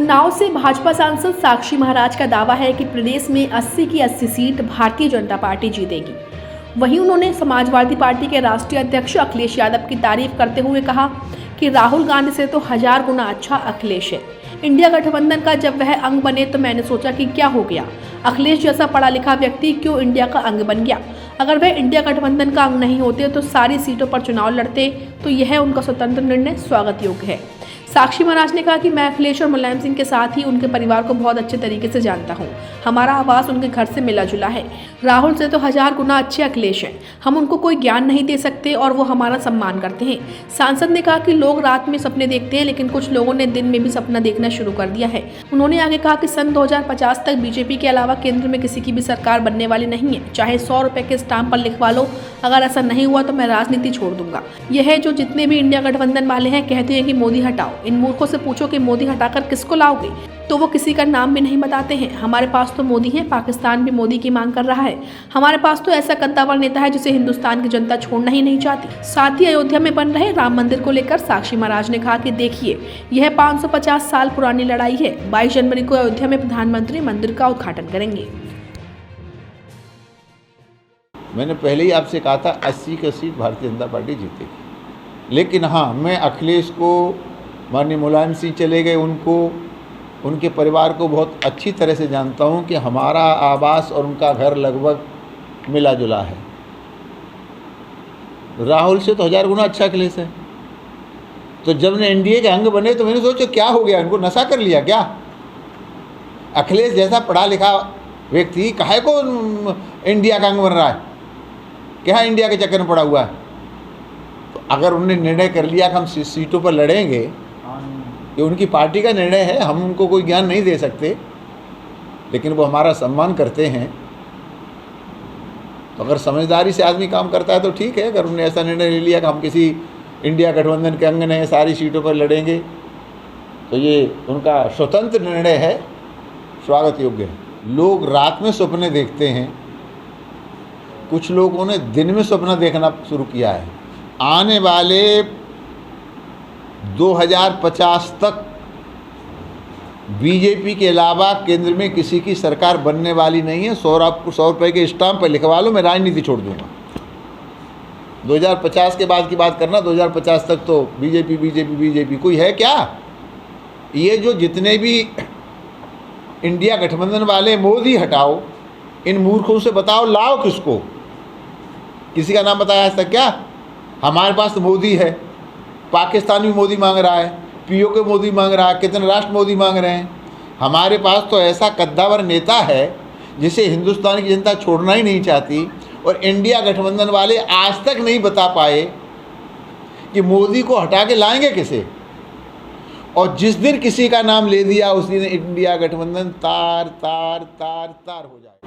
उन्नाव से भाजपा सांसद साक्षी महाराज का दावा है कि प्रदेश में 80 की 80 सीट भारतीय जनता पार्टी जीतेगी। वहीं उन्होंने समाजवादी पार्टी के राष्ट्रीय अध्यक्ष अखिलेश यादव की तारीफ करते हुए कहा कि राहुल गांधी से तो 1000 गुना अच्छा अखिलेश है। इंडिया गठबंधन का जब वह अंग बने तो मैंने सोचा कि क्या हो गया, अखिलेश जैसा पढ़ा लिखा व्यक्ति क्यों इंडिया का अंग बन गया। अगर वह इंडिया गठबंधन का अंग नहीं होते तो सारी सीटों पर चुनाव लड़ते, तो यह उनका स्वतंत्र निर्णय स्वागत योग्य है। साक्षी महाराज ने कहा कि मैं अखिलेश और मुलायम सिंह के साथ ही उनके परिवार को बहुत अच्छे तरीके से जानता हूं। हमारा आवास उनके घर से मिला जुला है। राहुल से तो 1000 गुना अच्छे अखिलेश हैं। हम उनको कोई ज्ञान नहीं दे सकते और वो हमारा सम्मान करते हैं। सांसद ने कहा कि लोग रात में सपने देखते हैं, लेकिन कुछ लोगों ने दिन में भी सपना देखना शुरू कर दिया है। उन्होंने आगे कहा कि सन 2050 तक बीजेपी के अलावा केंद्र में किसी की भी सरकार बनने वाली नहीं है। चाहे 100 रुपए के स्टाम्प पर लिखवा लो, अगर ऐसा नहीं हुआ तो मैं राजनीति छोड़ दूंगा। यह है जो जितने भी इंडिया गठबंधन वाले हैं कहते हैं कि मोदी हटाओ। इन मूर्खों से पूछो कि मोदी हटाकर किसको लाओगे, तो वो किसी का नाम भी नहीं बताते हैं। हमारे पास तो मोदी है, पाकिस्तान भी मोदी की मांग कर रहा है। हमारे पास तो ऐसा कद्दावर नेता है जिसे हिंदुस्तान की जनता छोड़ना ही नहीं चाहती। साथ ही अयोध्या में बन रहे राम मंदिर को लेकर साक्षी महाराज ने कहा कि देखिए, यह 550 साल पुरानी लड़ाई है। 22 जनवरी को अयोध्या में प्रधानमंत्री मंदिर का उद्घाटन करेंगे। मैंने पहले ही आपसे कहा था 80 की सीट भारतीय जनता पार्टी जीतेगी। लेकिन हाँ, मैं अखिलेश को, माननीय मुलायम सिंह चले गए, उनको, उनके परिवार को बहुत अच्छी तरह से जानता हूं कि हमारा आवास और उनका घर लगभग मिला जुला है। राहुल से तो 1000 गुना अच्छा अखिलेश है। तो जब ने एनडीए के अंग बने तो मैंने सोचा क्या हो गया, इनको नशा कर लिया क्या? अखिलेश जैसा पढ़ा लिखा व्यक्ति काहे को इंडिया का अंग बन रहा है? क्या इंडिया के चक्कर में पड़ा हुआ है? तो अगर उन्होंने निर्णय कर लिया कि हम सीटों पर लड़ेंगे, ये उनकी पार्टी का निर्णय है, हम उनको कोई ज्ञान नहीं दे सकते, लेकिन वो हमारा सम्मान करते हैं। तो अगर समझदारी से आदमी काम करता है तो ठीक है। अगर उन्होंने ऐसा निर्णय ले लिया कि हम किसी इंडिया गठबंधन के अंग नहीं, सारी सीटों पर लड़ेंगे, तो ये उनका स्वतंत्र निर्णय है, स्वागत योग्य है। लोग रात में सपने देखते हैं, कुछ लोगों ने दिन में सपना देखना शुरू किया है। आने वाले 2050 तक बीजेपी के अलावा केंद्र में किसी की सरकार बनने वाली नहीं है। 100 रुपए के स्टाम्प पर लिखवा लो, मैं राजनीति छोड़ दूंगा। 2050 के बाद की बात करना, 2050 तक तो बीजेपी कोई है क्या? ये जो जितने भी इंडिया गठबंधन वाले, मोदी हटाओ, इन मूर्खों से बताओ लाओ किसको? किसी का नाम बताया आज तक क्या? हमारे पास तो मोदी है, पाकिस्तान भी मोदी मांग रहा है, पीओके मोदी मांग रहा है, कितने राष्ट्र मोदी मांग रहे हैं। हमारे पास तो ऐसा कद्दावर नेता है जिसे हिंदुस्तान की जनता छोड़ना ही नहीं चाहती, और इंडिया गठबंधन वाले आज तक नहीं बता पाए कि मोदी को हटा के लाएंगे किसे। और जिस दिन किसी का नाम ले दिया उस दिन इंडिया गठबंधन तार तार तार तार हो जाए।